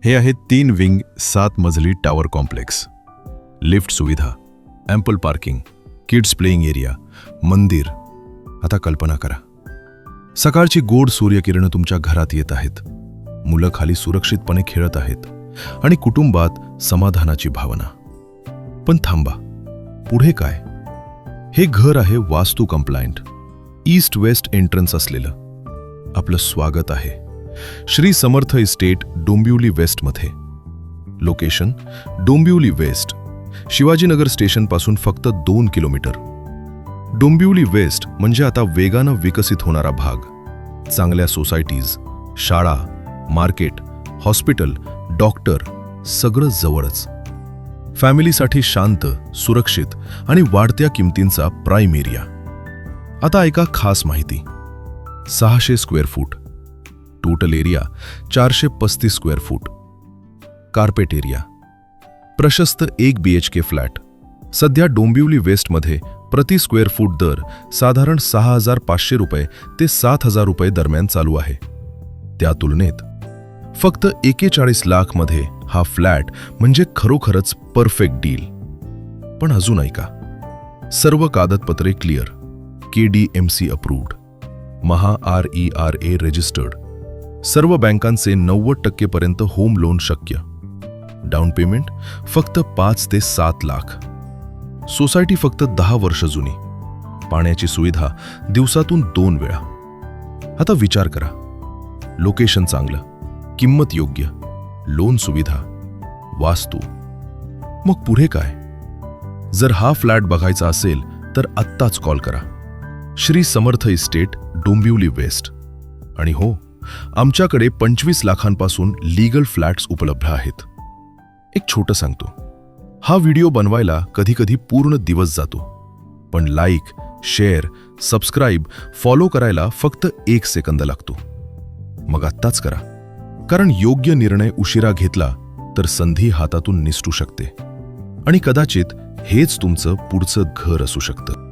हे आहे 3 विंग 7 मजली टॉवर कॉम्प्लेक्स. लिफ्ट सुविधा, ample parking, kids playing area, मंदिर. आता कल्पना करा, सकाळची गोड सूर्यकिरणं तुमच्या घरात येत आहेत, मुलं खाली सुरक्षितपणे खेळत आहेत आणि कुटुंबात समाधानाची भावना. पण थांबा, पुढे काय? हे घर आहे वास्तू कंप्लायंट, ईस्ट वेस्ट एंट्रन्स असलेलं. आपलं स्वागत आहे श्री समर्थ इस्टेट, डोंबिवली वेस्टमध्ये. लोकेशन डोंबिवली वेस्ट, शिवाजीनगर स्टेशनपासून फक्त 2 किलोमीटर. डोंबिवली वेस्ट म्हणजे आता वेगानं विकसित होणारा भाग. चांगल्या सोसायटीज, शाळा, मार्केट, हॉस्पिटल, डॉक्टर, सगळं जवळच. फॅमिलीसाठी शांत, सुरक्षित आणि वाढत्या किमतींचा प्राईम एरिया. आता ऐका खास माहिती. 600 square foot, total area 435 square foot. Carpet area, प्रशस्त 1 BHK फ्लॅट. सध्या डोंबिवली वेस्टमध्ये प्रति स्क्वेअर फूट दर साधारण 6,500 रुपये ते 7,000 रुपये दरम्यान चालू आहे. त्या तुलनेत फक्त 41 लाखमध्ये हा फ्लॅट म्हणजे खरोखरच परफेक्ट डील. पण अजून ऐका, सर्व कागदपत्रे क्लिअर, KDMC अप्रूव्ड, महा RERA रजिस्टर्ड, सर्व बँकांचे 90% पर्यंत होम लोन शक्य. डाऊन पेमेंट फक्त 5 ते 7 लाख. सोसायटी फक्त 10 वर्ष जुनी. पाण्याची सुविधा दिवसातून 2 वेळा. आता विचार करा, लोकेशन चांगलं, किंमत योग्य, लोन सुविधा, वास्तू. मग पुढे काय? जर हा फ्लॅट बघायचा असेल तर आत्ताच कॉल करा. Shri Samarth Estate, Dombivli waste. आणि हो, आमच्याकडे 25 लाखांपासून लीगल फ्लॅट्स उपलब्ध आहेत. एक छोटं सांगतो, हा व्हिडिओ बनवायला कधी पूर्ण दिवस जातो, पण लाईक, शेअर, सबस्क्राईब, फॉलो करायला फक्त 1 सेकंद लागतो. मग आत्ताच करा, कारण योग्य निर्णय उशिरा घेतला तर संधी हातातून निसटू शकते आणि कदाचित हेच तुमचं पुढचं घर असू शकतं.